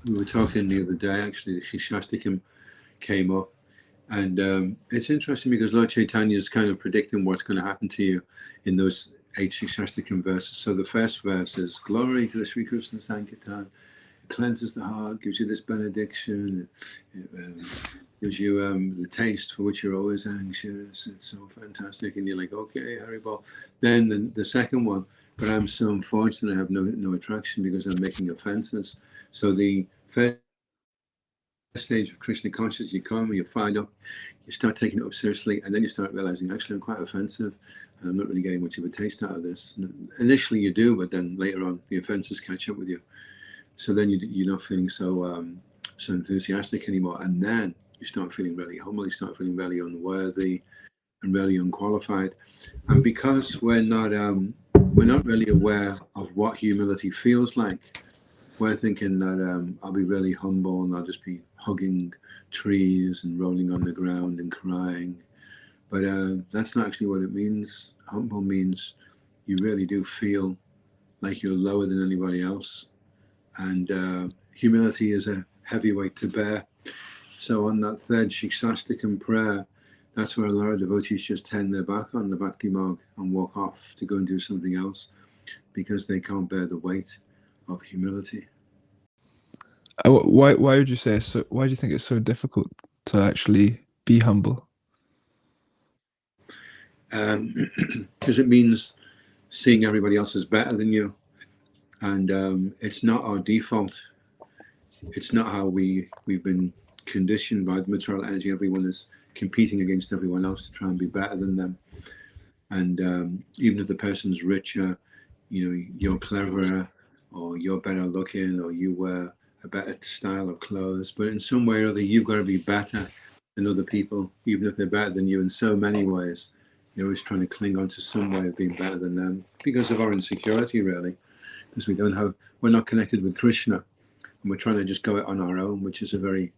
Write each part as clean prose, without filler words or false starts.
We were talking the other day, actually, the Śikṣāṣṭaka came up. And it's interesting because Lord Chaitanya is kind of predicting what's going to happen to you in those 8 Śikṣāṣṭaka verses. So the first verse is, glory to the Sri Krishna Sankirtan. It cleanses the heart, gives you this benediction, it gives you the taste for which you're always anxious. It's so fantastic. And you're like, okay, Haribol. Then the second one, but I'm so unfortunate I have no attraction because I'm making offenses. So the first stage of Krishna consciousness, you come, you find up, you start taking it up seriously, and then you start realizing, actually, I'm quite offensive, and I'm not really getting much of a taste out of this. Initially you do, but then later on, the offenses catch up with you. So then you're not feeling so enthusiastic anymore, and then you start feeling really humble, you start feeling really unworthy and really unqualified. And because we're not really aware of what humility feels like, we're thinking that I'll be really humble and I'll just be hugging trees and rolling on the ground and crying. But that's not actually what it means. Humble means you really do feel like you're lower than anybody else. And humility is a heavy weight to bear. So on that third Śikṣāṣṭaka prayer, that's where a lot of devotees just turn their back on the bhakti marg and walk off to go and do something else because they can't bear the weight of humility. Why would you say so? Why do you think it's so difficult to actually be humble? Because it means seeing everybody else as better than you, and it's not our default. It's not how we've been conditioned by the material energy. Everyone is competing against everyone else to try and be better than them. And even if the person's richer, you're cleverer, or you're better looking, or you wear a better style of clothes, but in some way or other, you've got to be better than other people, even if they're better than you in so many ways. You're always trying to cling on to some way of being better than them because of our insecurity, really, because we're not connected with Krishna, and we're trying to just go it on our own, which is putting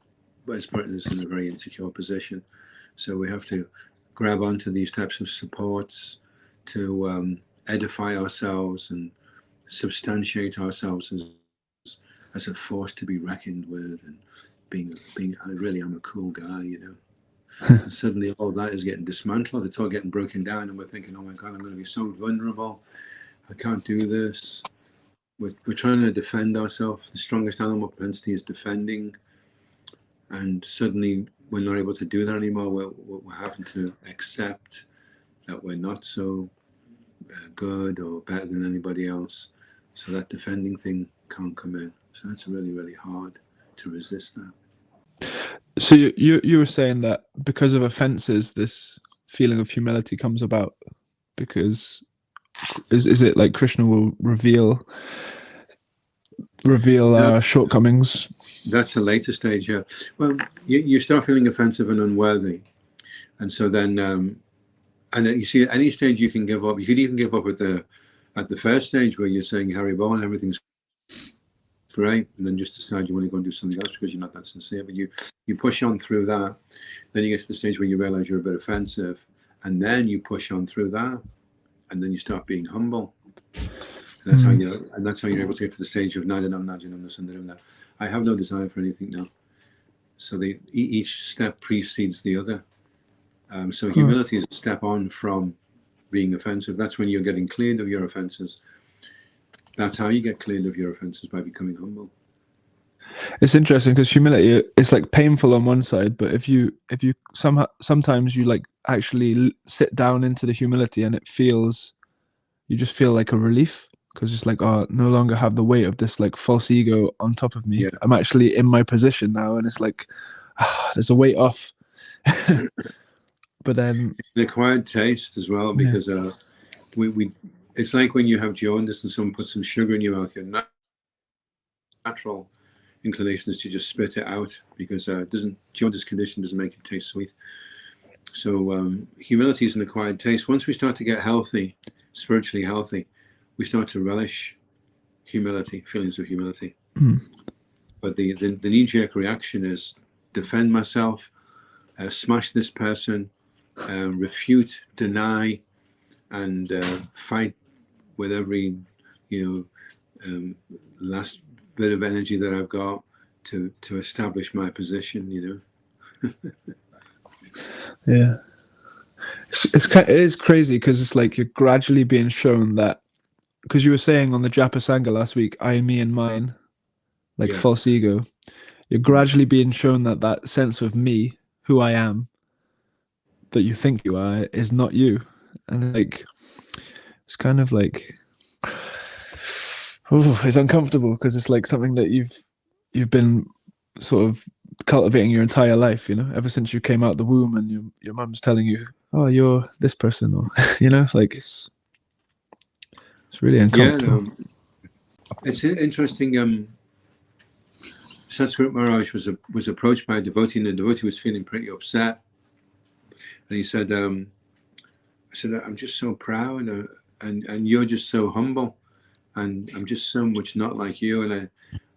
us in a very insecure position. So we have to grab onto these types of supports to edify ourselves and substantiate ourselves as a force to be reckoned with, and being I'm a cool guy, And suddenly all that is getting dismantled. It's all getting broken down, and we're thinking, oh my God, I'm going to be so vulnerable. I can't do this. We're trying to defend ourselves. The strongest animal propensity is defending, and suddenly we're not able to do that anymore. We're having to accept that we're not so good or better than anybody else. So that defending thing can't come in. So that's really, really hard to resist that. So you were saying that because of offenses, this feeling of humility comes about, because is it like Krishna will reveal our shortcomings? That's a later stage, yeah. Well, you start feeling offensive and unworthy, and so then and then you see, at any stage you can give up. You could even give up at the first stage where you're saying Haribol and everything's great, and then just decide you want to go and do something else because you're not that sincere. But you push on through that. Then you get to the stage where you realize you're a bit offensive, and then you push on through that, and then you start being humble. And that's how you're able to get to the stage of mānadena. I have no desire for anything now. So each step precedes the other. So humility is a step on from being offensive. That's when you're getting cleared of your offenses. That's how you get cleared of your offenses, by becoming humble. It's interesting because humility, it's like painful on one side, but if you sometimes you like actually sit down into the humility, and you just feel like a relief, because it's like, oh, no longer have the weight of this like false ego on top of me. Yeah. I'm actually in my position now, and it's like there's a weight off. But then an acquired taste as well, because we it's like when you have jaundice and someone puts some sugar in your mouth, your natural inclination is to just spit it out, because jaundice condition doesn't make it taste sweet. So humility is an acquired taste. Once we start to get healthy, spiritually healthy, we start to relish humility, feelings of humility. But the knee-jerk reaction is defend myself, smash this person, refute, deny, and fight with every last bit of energy that I've got to establish my position, you know. Yeah, it is crazy because it's like you're gradually being shown that, because you were saying on the Japa Sangha last week, I, me, and mine, like false ego. You're gradually being shown that sense of me, who I am, that you think you are, is not you, and like it's kind of like, it's uncomfortable because it's like something that you've been sort of cultivating your entire life, you know, ever since you came out the womb, and your mum's telling you, oh, you're this person, or you know, like it's really uncomfortable. Yeah, it's interesting. Satsvarupa Maharaj was approached by a devotee, and the devotee was feeling pretty upset, and he said, I said, I'm just so proud, and you're just so humble, and I'm just so much not like you, and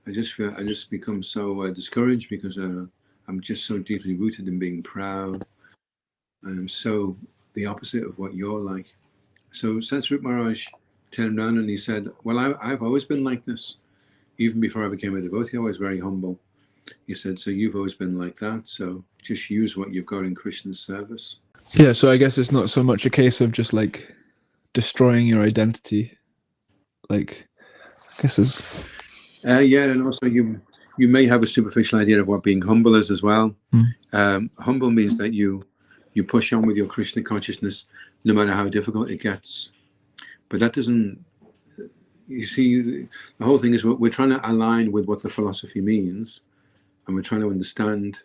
I just become so discouraged because I'm just so deeply rooted in being proud, and I'm so the opposite of what you're like. So Satsvarupa Maharaj turned around and he said, well, I've always been like this. Even before I became a devotee, I was very humble. He said, so you've always been like that, so just use what you've got in Krishna's service. Yeah, so I guess it's not so much a case of just like destroying your identity. Like, I guess it's... yeah, and also you may have a superficial idea of what being humble is as well. Humble means that you push on with your Krishna consciousness no matter how difficult it gets. But that doesn't... You see, the whole thing is we're trying to align with what the philosophy means, and we're trying to understand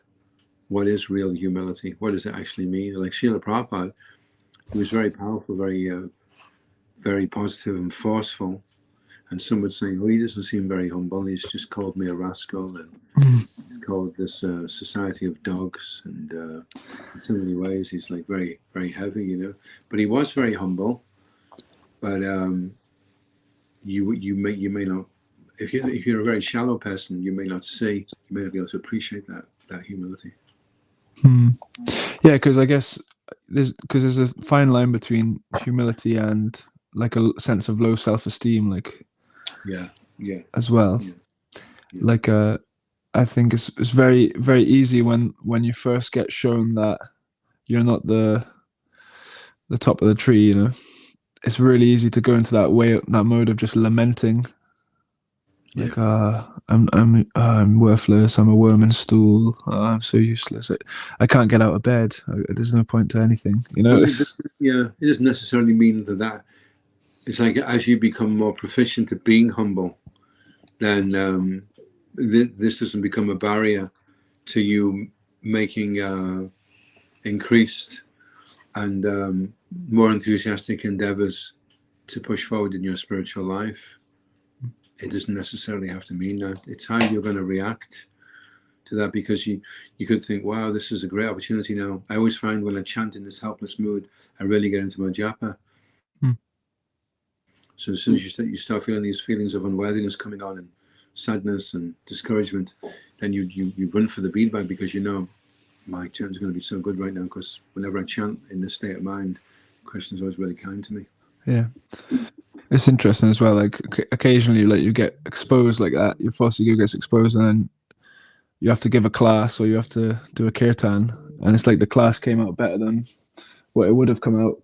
what is real humility. What does it actually mean? Like Srila Prabhupada, he was very powerful, very positive and forceful. And some would say, oh, he doesn't seem very humble. He's just called me a rascal, and he's called this society of dogs. And in so many ways, he's like very, very heavy, you know. But he was very humble. But you may not, if you're a very shallow person, you may not be able to appreciate that humility. Yeah, because I guess there's a fine line between humility and like a sense of low self-esteem, like as well. Like I think it's very, very easy when you first get shown that you're not the top of the tree, you know. It's really easy to go into that mode of just lamenting, like I'm worthless, I'm a worm in stool, I'm so useless, I can't get out of bed, there's no point to anything, you know. It doesn't necessarily mean that it's like as you become more proficient at being humble, then this doesn't become a barrier to you making increased and more enthusiastic endeavors to push forward in your spiritual life. It doesn't necessarily have to mean that. It's how you're going to react to that, because you could think, wow, this is a great opportunity now. I always find when I chant in this helpless mood, I really get into my japa. So as soon as you start feeling these feelings of unworthiness coming on, and sadness and discouragement, then you run for the bead bag, because you know, my chant is going to be so good right now, because whenever I chant in this state of mind, Krishna's always really kind to me. Yeah. It's interesting as well, like occasionally like you get exposed like that, your false ego gets exposed, and then you have to give a class or you have to do a kirtan, and it's like the class came out better than what it would have come out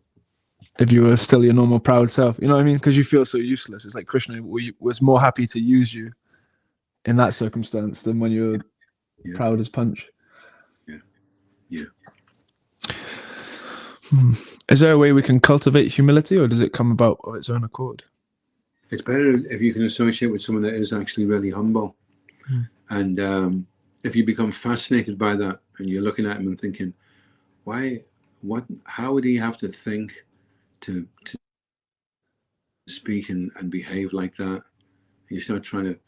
if you were still your normal proud self, you know what I mean? Because you feel so useless. It's like Krishna was more happy to use you in that circumstance than when you're proud as punch. Is there a way we can cultivate humility, or does it come about of its own accord? It's better if you can associate with someone that is actually really humble. And if you become fascinated by that, and you're looking at him and thinking, how would he have to think to speak and behave like that? And you start trying to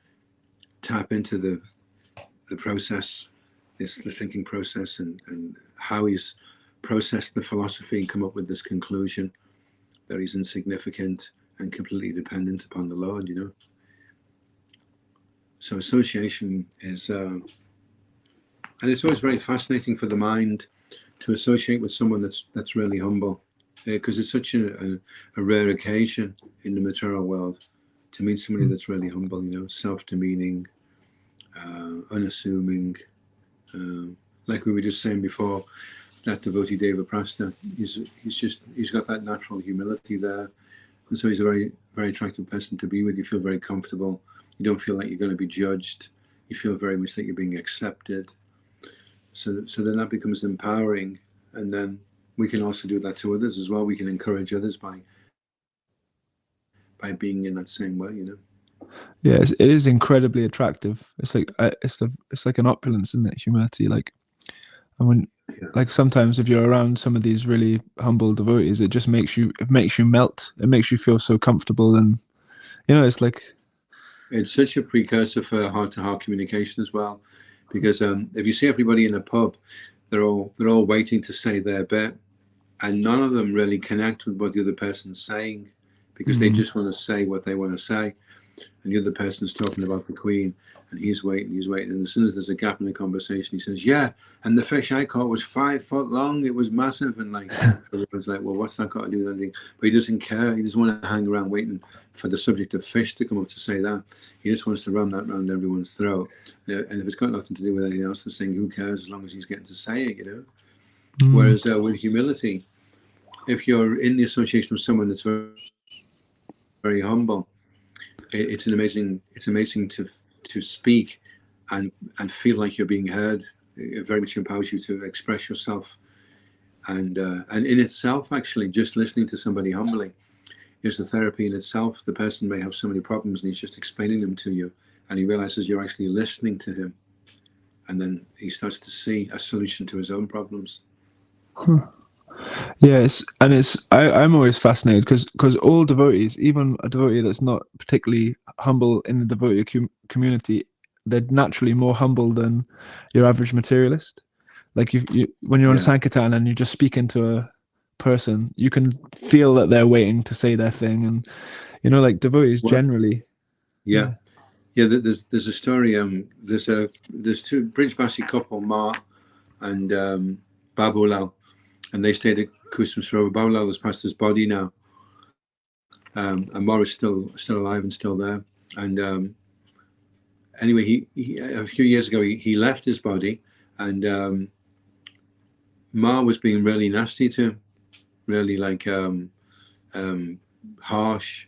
tap into the process, the thinking process, and how he's processed the philosophy and come up with this conclusion that he's insignificant and completely dependent upon the Lord, you know. So association is, and it's always very fascinating for the mind to associate with someone that's really humble, because it's such a rare occasion in the material world to meet somebody that's really humble, you know, self-demeaning, unassuming. Like we were just saying before, that devotee Deva Prasta, he's got that natural humility there, and so he's a very, very attractive person to be with. You feel very comfortable. You don't feel like you're going to be judged. You feel very much like you're being accepted. So then that becomes empowering, and then we can also do that to others as well. We can encourage others by being in that same way, you know. Yeah, it is incredibly attractive. It's like it's like an opulence, isn't it? Humility, like, and when like sometimes if you're around some of these really humble devotees, it just makes you melt. It makes you feel so comfortable, and you know, it's like it's such a precursor for heart-to-heart communication as well. Because if you see everybody in a pub, they're all waiting to say their bit, and none of them really connect with what the other person's saying, because they just want to say what they want to say, and the other person's talking about the Queen, and he's waiting, and as soon as there's a gap in the conversation, he says, "Yeah, and the fish I caught was 5 foot long. It was massive," and like everyone's like, "Well, what's that got to do with anything?" But he doesn't care. He doesn't want to hang around waiting for the subject of fish to come up to say that. He just wants to ram that round everyone's throat. And if it's got nothing to do with anything else, they're saying, who cares, as long as he's getting to say it, you know. Whereas with humility, if you're in the association with someone that's very, very humble, it's amazing to speak and feel like you're being heard. It very much empowers you to express yourself, and in itself, actually, just listening to somebody humbly is the therapy in itself. The person may have so many problems, and he's just explaining them to you, and he realizes you're actually listening to him, and then he starts to see a solution to his own problems. Yes, and I'm always fascinated because all devotees, even a devotee that's not particularly humble in the devotee community, they're naturally more humble than your average materialist. Like when you're on Sankirtan and you just speak into a person, you can feel that they're waiting to say their thing, and you know, like devotees generally. Yeah. There's a story. There's two Brijbasi couple, Ma and Babulal, and they stayed at Kusum Sarovar. Babulal has passed his body now, and Ma is still alive and still there. And anyway, he a few years ago he left his body, and Ma was being really nasty to him, really like harsh,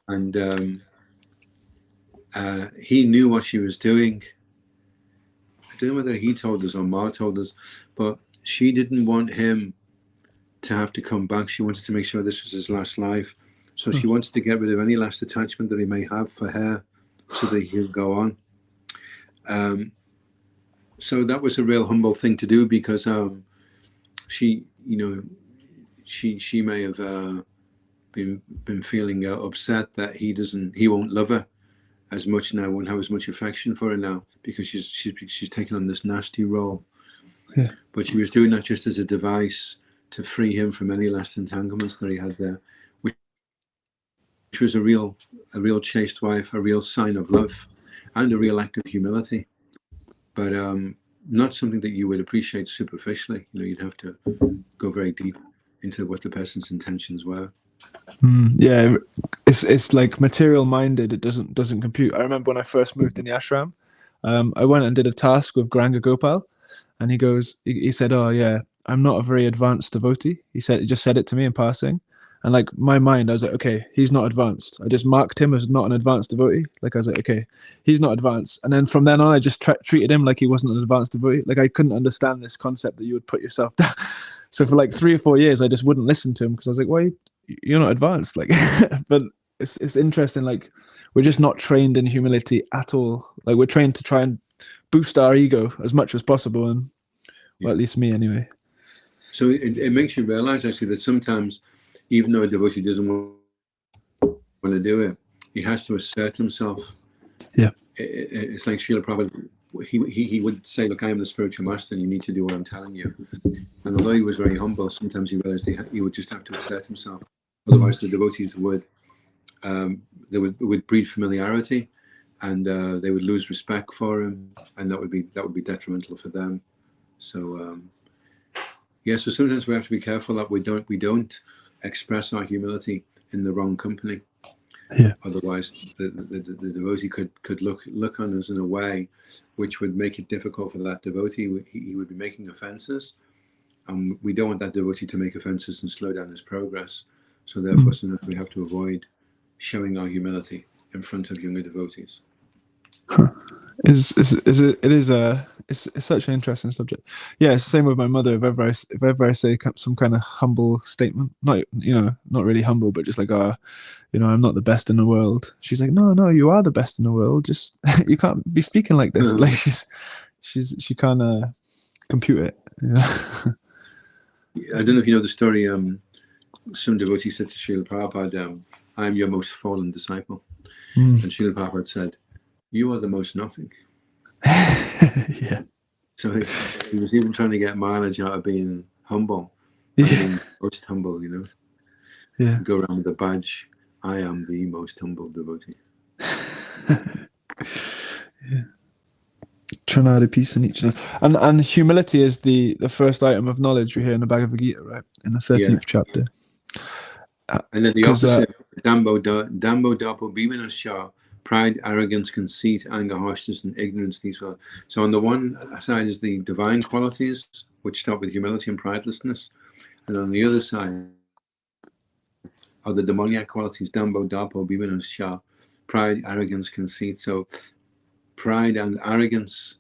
and he knew what she was doing. I don't know whether he told us or Ma told us, but she didn't want him to have to come back. She wanted to make sure this was his last life. So she wanted to get rid of any last attachment that he may have for her so that he would go on. So that was a real humble thing to do, because she may have been feeling upset that he won't love her as much now, won't have as much affection for her now, because she's taken on this nasty role. Yeah. But she was doing that just as a device to free him from any last entanglements that he had there, which was a real chaste wife, a real sign of love, and a real act of humility. But not something that you would appreciate superficially. You know, you'd have to go very deep into what the person's intentions were. Yeah, it's like material minded. It doesn't compute. I remember when I first moved in the ashram, I went and did a task with Granga Gopal, and he said, "Oh yeah, I'm not a very advanced devotee." He just said it to me in passing, and like my mind, I was like, okay, he's not advanced. I just marked him as not an advanced devotee. Like I was like, okay, he's not advanced. And then from then on, I just treated him like he wasn't an advanced devotee. Like I couldn't understand this concept that you would put yourself down. So for like 3 or 4 years, I just wouldn't listen to him, because I was like, why? You're not advanced. Like, but it's interesting. Like we're just not trained in humility at all. Like we're trained to try and boost our ego as much as possible, and well, at least me anyway. So it makes you realize actually that sometimes, even though a devotee doesn't want to do it, he has to assert himself. Yeah, it's like Srila Prabhupada. He would say, "Look, I am the spiritual master, and you need to do what I'm telling you." And although he was very humble, sometimes he realized he would just have to assert himself. Otherwise, the devotees would breed familiarity, and they would lose respect for him, and that would be detrimental for them. So so sometimes we have to be careful that we don't express our humility in the wrong company. Yeah. Otherwise, the devotee could look on us in a way which would make it difficult for that devotee. He would be making offenses, and we don't want that devotee to make offenses and slow down his progress. So therefore, sometimes we have to avoid showing our humility in front of younger devotees. It's such an interesting subject. Yeah, it's the same with my mother. If ever I say some kind of humble statement, not really humble, but just like I'm not the best in the world. She's like, no, you are the best in the world. Just you can't be speaking like this. Like she can't compute it. I don't know if you know the story. Some devotee said to Srila Prabhupada, "I am your most fallen disciple," and Srila Prabhupada said, "You are the most nothing." Yeah. So he was even trying to get mileage out of being humble, being most humble. Yeah. Go around with a badge. I am the most humble devotee. Yeah. tṛṇād sunīcena. And humility is the first item of knowledge we hear in the Bhagavad Gita, right? In the 13th chapter. And then the opposite, dambo dapo bhimanasya, pride, arrogance, conceit, anger, harshness, and ignorance. These were. So on the one side is the divine qualities, which start with humility and pridelessness, and on the other side are the demoniac qualities, dambo dapo bhimanasya, pride, arrogance, conceit. So pride and arrogance,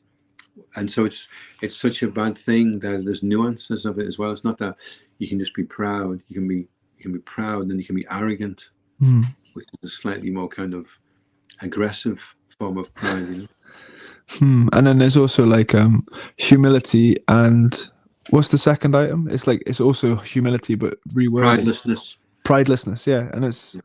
and so it's such a bad thing that there's nuances of it as well. It's not that you can just be proud. You can be proud, and then you can be arrogant, which is a slightly more kind of aggressive form of pride. And then there's also like humility, and what's the second item? It's like it's also humility, but reworded. Pridelessness, yeah. And it's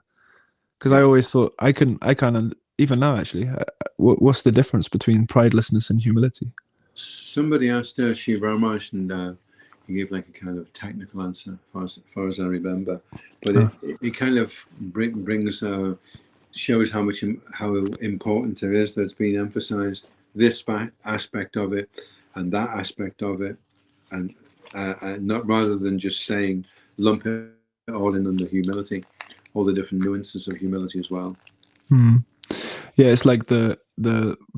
because I always thought I can't even now actually. What's the difference between pridelessness and humility? Somebody asked Shiv Ramash, and he gave like a kind of technical answer, as far as I remember. But it kind of brings shows how important it is that it's being emphasized, this aspect of it and that aspect of it, and not rather than just saying lump it all in under humility, all the different nuances of humility as well. Yeah, it's like the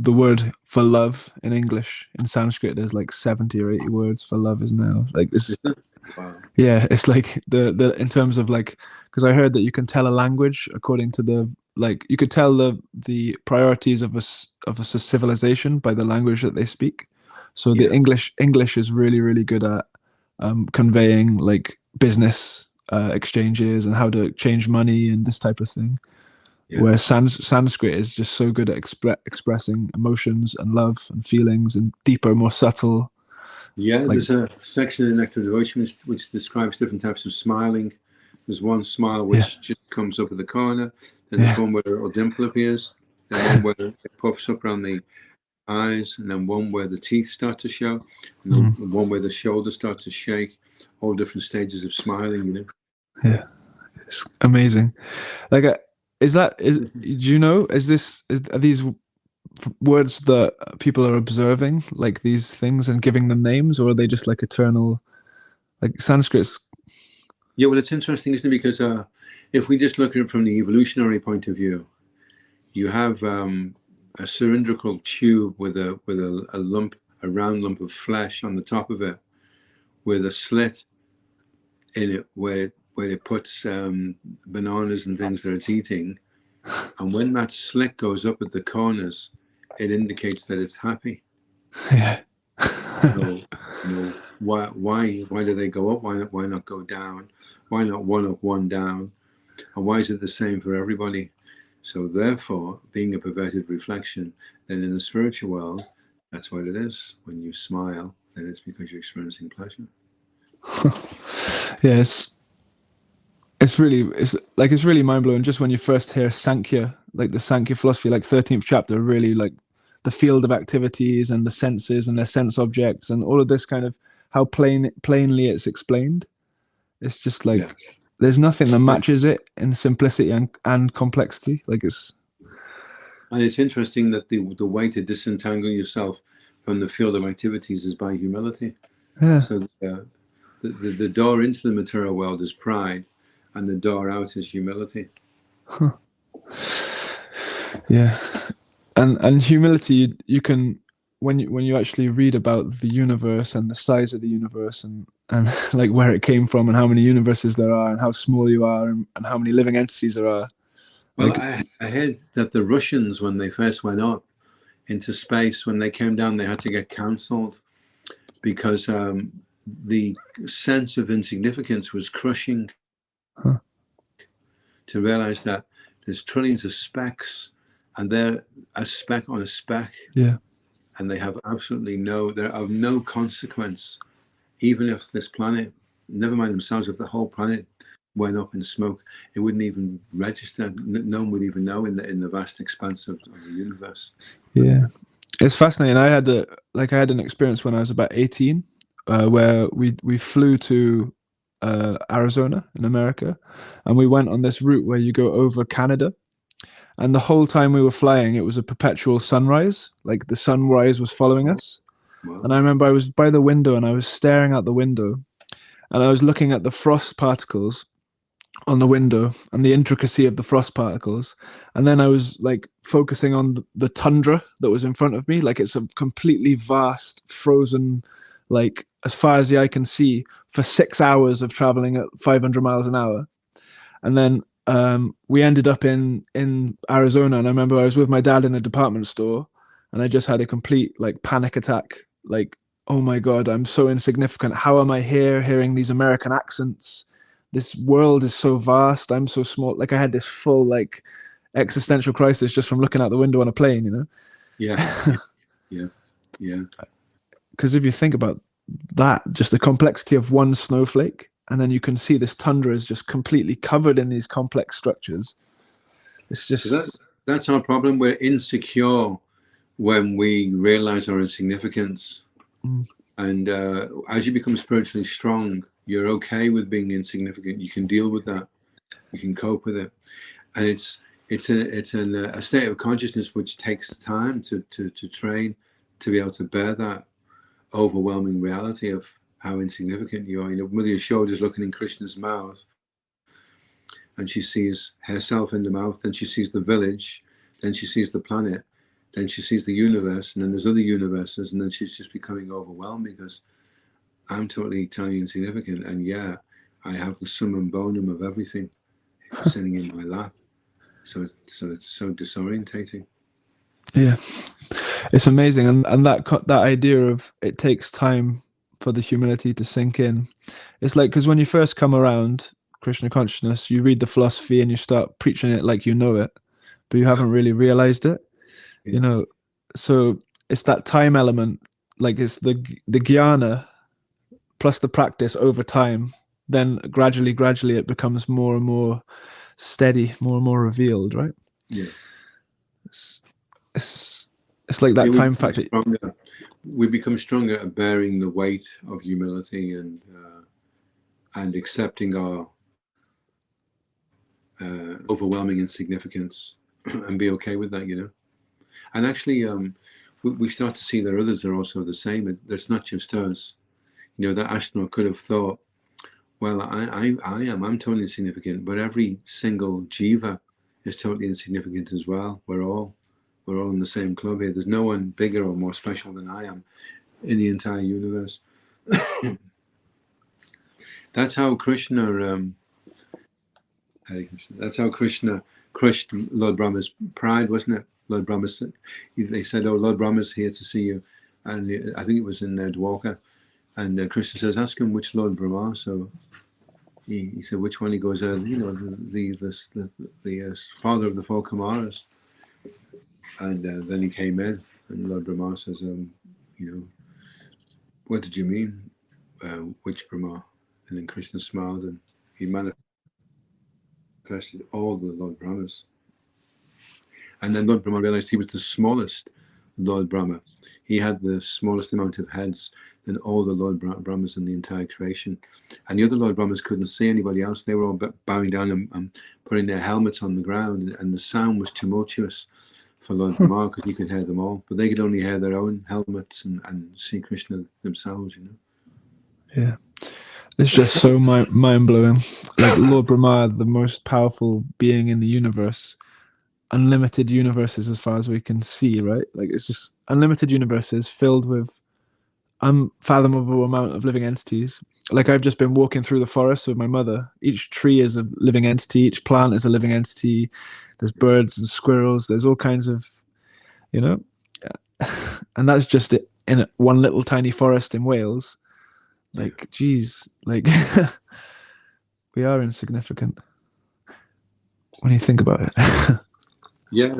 word for love in English. In Sanskrit, there's like 70 or 80 words for love, isn't there? Like this. Wow. Yeah, it's like the in terms of like, because I heard that you can tell a language according to you could tell the priorities of a civilization by the language that they speak. So the English is really, really good at conveying like business exchanges and how to change money and this type of thing. Yeah. Where Sanskrit is just so good at expressing emotions and love and feelings and deeper, more subtle. Yeah, there's a section in Nectar Devotion which describes different types of smiling. There's one smile which just comes up at the corner, then there's one where a dimple appears, then one where it puffs up around the eyes, and then one where the teeth start to show, and then one where the shoulders start to shake. All different stages of smiling, Yeah, it's amazing. Like, do you know? Are these words that people are observing, like these things, and giving them names, or are they just like eternal, like Sanskrit's? Yeah, well, it's interesting, isn't it? Because if we just look at it from the evolutionary point of view, you have a cylindrical tube with a round lump of flesh on the top of it, with a slit in it where it puts bananas and things that it's eating, and when that slit goes up at the corners, it indicates that it's happy. Yeah. Why do they go up? Why not go down? Why not one up, one down? And why is it the same for everybody? So therefore, being a perverted reflection, then in the spiritual world, that's what it is. When you smile, then it's because you're experiencing pleasure. Yes. It's really mind-blowing just when you first hear Sankhya, like the Sankhya philosophy, like 13th chapter, really like the field of activities and the senses and their sense objects and all of this kind of how plainly it's explained. It's just like there's nothing that matches it in simplicity and complexity. Like and it's interesting that the way to disentangle yourself from the field of activities is by humility. Yeah. So the door into the material world is pride, and the door out is humility. Huh. Yeah, and humility, you can, when you actually read about the universe and the size of the universe and like where it came from and how many universes there are and how small you are and how many living entities there are. Well, Like, I heard that the Russians, when they first went up into space, when they came down, they had to get counseled because the sense of insignificance was crushing. To realize that there's trillions of specks and they're a speck on a speck. Yeah. And they have absolutely they're of no consequence. Even if this planet, never mind themselves, if the whole planet went up in smoke, it wouldn't even register. No one would even know in the vast expanse of the universe. Yeah, it's fascinating. I had an experience when I was about 18, where we flew to Arizona in America, and we went on this route where you go over Canada, and the whole time we were flying, it was a perpetual sunrise. Like the sunrise was following us. Wow. And I remember I was by the window and I was staring out the window, and I was looking at the frost particles on the window and the intricacy of the frost particles, and then I was like focusing on the tundra that was in front of me. Like it's a completely vast frozen, like as far as the eye can see, for 6 hours of traveling at 500 miles an hour. And then we ended up in Arizona, and I remember I was with my dad in the department store, and I just had a complete like panic attack. Like, oh my God, I'm so insignificant. How am I here hearing these American accents? This world is so vast. I'm so small. Like I had this full like existential crisis just from looking out the window on a plane, you know? Yeah. Yeah. Because if you think about that, just the complexity of one snowflake, and then you can see this tundra is just completely covered in these complex structures. It's just... So that's our problem. We're insecure when we realize our insignificance. And as you become spiritually strong, you're okay with being insignificant. You can deal with that. You can cope with it. And it's a state of consciousness which takes time to train, to be able to bear that overwhelming reality of how insignificant you are. You know, Mother Yashoda is looking in Krishna's mouth, and she sees herself in the mouth, then she sees the village, then she sees the planet, then she sees the universe, and then there's other universes, and then she's just becoming overwhelmed because I'm totally tiny and insignificant, and yeah, I have the summum bonum of everything sitting in my lap. So it's so disorientating. Yeah, it's amazing, and that idea of it takes time for the humility to sink in. It's like, because when you first come around Krishna consciousness, you read the philosophy and you start preaching it like you know it, but you haven't really realized it. Yeah. You know, so it's that time element. Like it's the jnana plus the practice over time. Then gradually it becomes more and more steady, more and more revealed, right? Yeah. It's like that time factor. We become stronger at bearing the weight of humility and accepting our overwhelming insignificance and be okay with that, you know. And actually, we start to see that others are also the same. It's not just us. You know, that astronaut could have thought, well, I'm totally insignificant, but every single jiva is totally insignificant as well. We're all in the same club here. There's no one bigger or more special than I am in the entire universe. That's how Krishna, Hare Krishna. That's how Krishna crushed Lord Brahma's pride, wasn't it? Lord Brahma said, they said, "Oh, Lord Brahma's here to see you," and I think it was in Dwarka. And Krishna says, "Ask him which Lord Brahma." So he said, "Which one?" He goes, "You know, the father of the four Kumaras." And then he came in, and Lord Brahma says, "You know, what did you mean? Which Brahma?" And then Krishna smiled, and he manifested all the Lord Brahmas. And then Lord Brahma realized he was the smallest Lord Brahma. He had the smallest amount of heads than all the Lord Brahmas in the entire creation. And the other Lord Brahmas couldn't see anybody else. They were all bowing down and putting their helmets on the ground, and the sound was tumultuous for Lord Brahma because you could hear them all, but they could only hear their own helmets and see Krishna themselves, you know. Yeah, it's just so mind blowing. Like Lord Brahma, the most powerful being in the universe, unlimited universes as far as we can see, right? Like it's just unlimited universes filled with unfathomable amount of living entities. Like I've just been walking through the forest with my mother. Each tree is a living entity. Each plant is a living entity. There's birds and squirrels. There's all kinds of, and that's just it in one little tiny forest in Wales. Like, geez, like we are insignificant when you think about it. Yeah,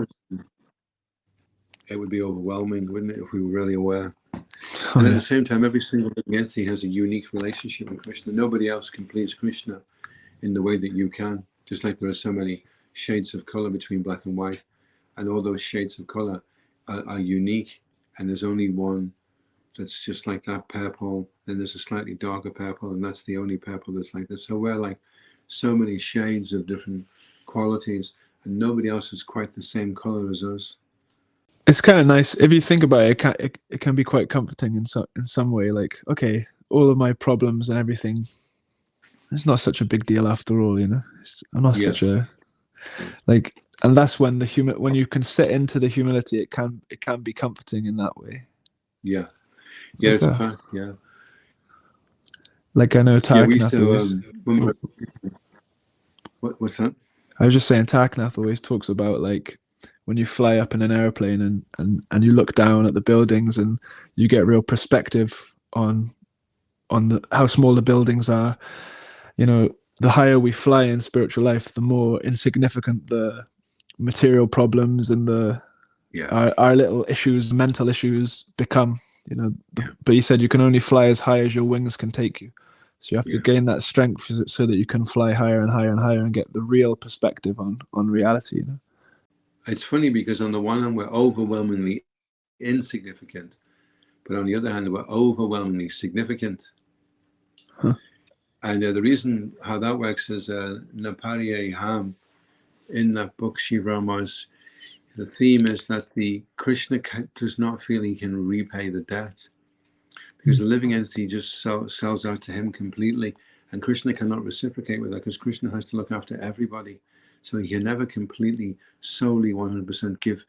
it would be overwhelming, wouldn't it, if we were really aware? Oh, and at yeah. the same time, every single living entity has a unique relationship with Krishna. Nobody else can please Krishna in the way that you can. Just like there are so many shades of color between black and white, and all those shades of color are unique, and there's only one that's just like that purple, then there's a slightly darker purple, and that's the only purple that's like this. So we're like so many shades of different qualities, and nobody else is quite the same color as us. It's kind of nice if you think about it. It can be quite comforting in some way. Like, okay, all of my problems and everything, it's not such a big deal after all. I'm not such a like, and that's when when you can sit into the humility, it can be comforting in that way. Yeah, it's a fact. Yeah, like I know Taraknath what's that? I was just saying Taraknath always talks about like when you fly up in an airplane and you look down at the buildings and you get real perspective on how small the buildings are. The higher we fly in spiritual life, the more insignificant the material problems and our little issues, mental issues become. But you said you can only fly as high as your wings can take you. So you have to gain that strength so that you can fly higher and higher and higher and get the real perspective on reality. It's funny because on the one hand, we're overwhelmingly insignificant, but on the other hand, we're overwhelmingly significant. Huh. And the reason how that works is Napariye Ham, in that book, Shivrama's, the theme is that the Krishna does not feel he can repay the debt, because the living entity just sells out to him completely, and Krishna cannot reciprocate with that because Krishna has to look after everybody. So he can never completely, solely 100% give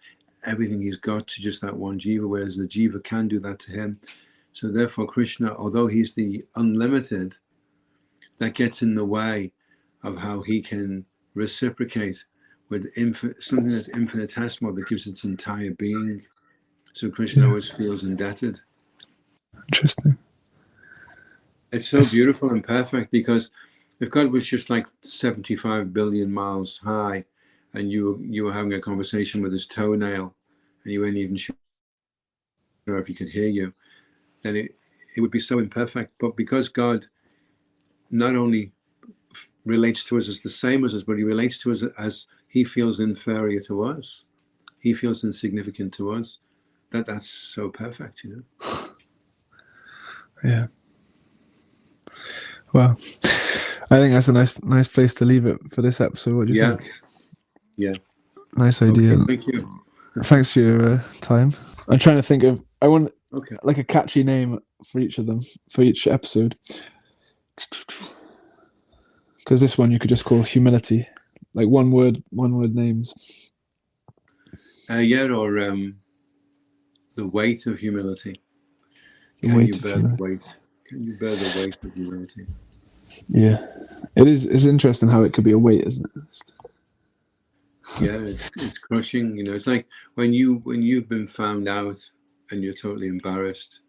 everything he's got to just that one jiva, whereas the jiva can do that to him. So therefore Krishna, although he's the unlimited, that gets in the way of how he can reciprocate with something that's infinitesimal, that gives its entire being. So Krishna always feels indebted. Interesting. It's so beautiful and perfect, because if God was just like 75 billion miles high and you were having a conversation with his toenail and you weren't even sure if he could hear you, then it would be so imperfect. But because God not only relates to us as the same as us, but he relates to us as he feels inferior to us, he feels insignificant to us, that's so perfect, Yeah. Well, I think that's a nice place to leave it for this episode. What do you think? Yeah. Nice idea. Okay, thank you. Thanks for your time. I'm trying to think of, I want like a catchy name for each of them, for each episode. Because this one you could just call humility, like one word names. Or the weight of humility. Can you bear the weight? Can you bear the weight of humility? Yeah, it's interesting how it could be a weight, isn't it? Yeah, it's crushing. It's like when you've been found out and you're totally embarrassed,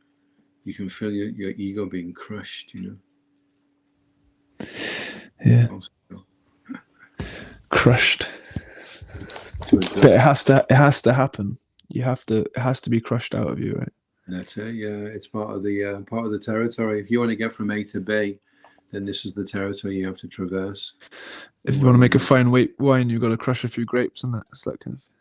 you can feel your ego being crushed. Yeah, crushed. But it has to happen. It has to be crushed out of you, right? That's it. Yeah, it's part of the territory. If you want to get from A to B, then this is the territory you have to traverse. If you want to make a fine wine, you've got to crush a few grapes, and it's that kind of thing.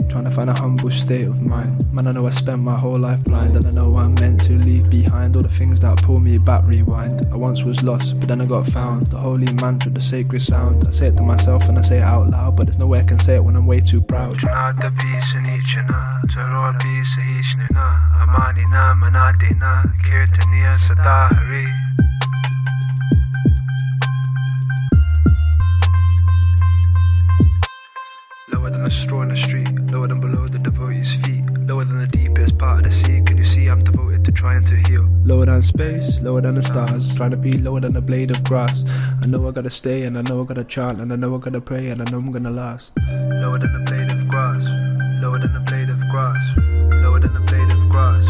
Trying to find a humble state of mind. Man, I know I spent my whole life blind, and I know I'm meant to leave behind all the things that pull me back, rewind. I once was lost, but then I got found. The holy mantra, the sacred sound. I say it to myself and I say it out loud, but there's no way I can say it when I'm way too proud. tṛṇād sunīcena, taror sahiṣṇunā, amāninā, mānadena, kīrtanīyaḥ, sadā, hariḥ. than a straw in the street, lower than below the devotee's feet, lower than the deepest part of the sea. Can you see I'm devoted to trying to heal? Lower than space, lower than the stars, trying to be lower than a blade of grass. I know I gotta stay, and I know I gotta chant, and I know I gotta pray, and I know I'm gonna last. Lower than the blade of grass, lower than the blade of grass, lower than the blade of grass,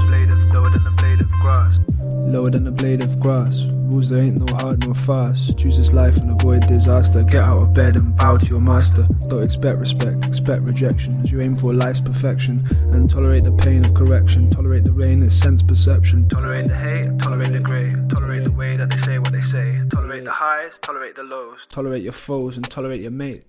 lower than the blade of grass. Lower than a blade of grass. Rules there ain't no hard nor fast. Choose this life and avoid disaster. Get out of bed and bow to your master. Don't expect respect, expect rejection, as you aim for life's perfection. And tolerate the pain of correction. Tolerate the rain, it's sense perception. Tolerate the hate, tolerate the grey. Tolerate the way that they say what they say. Tolerate the highs, tolerate the lows. Tolerate your foes and tolerate your mate.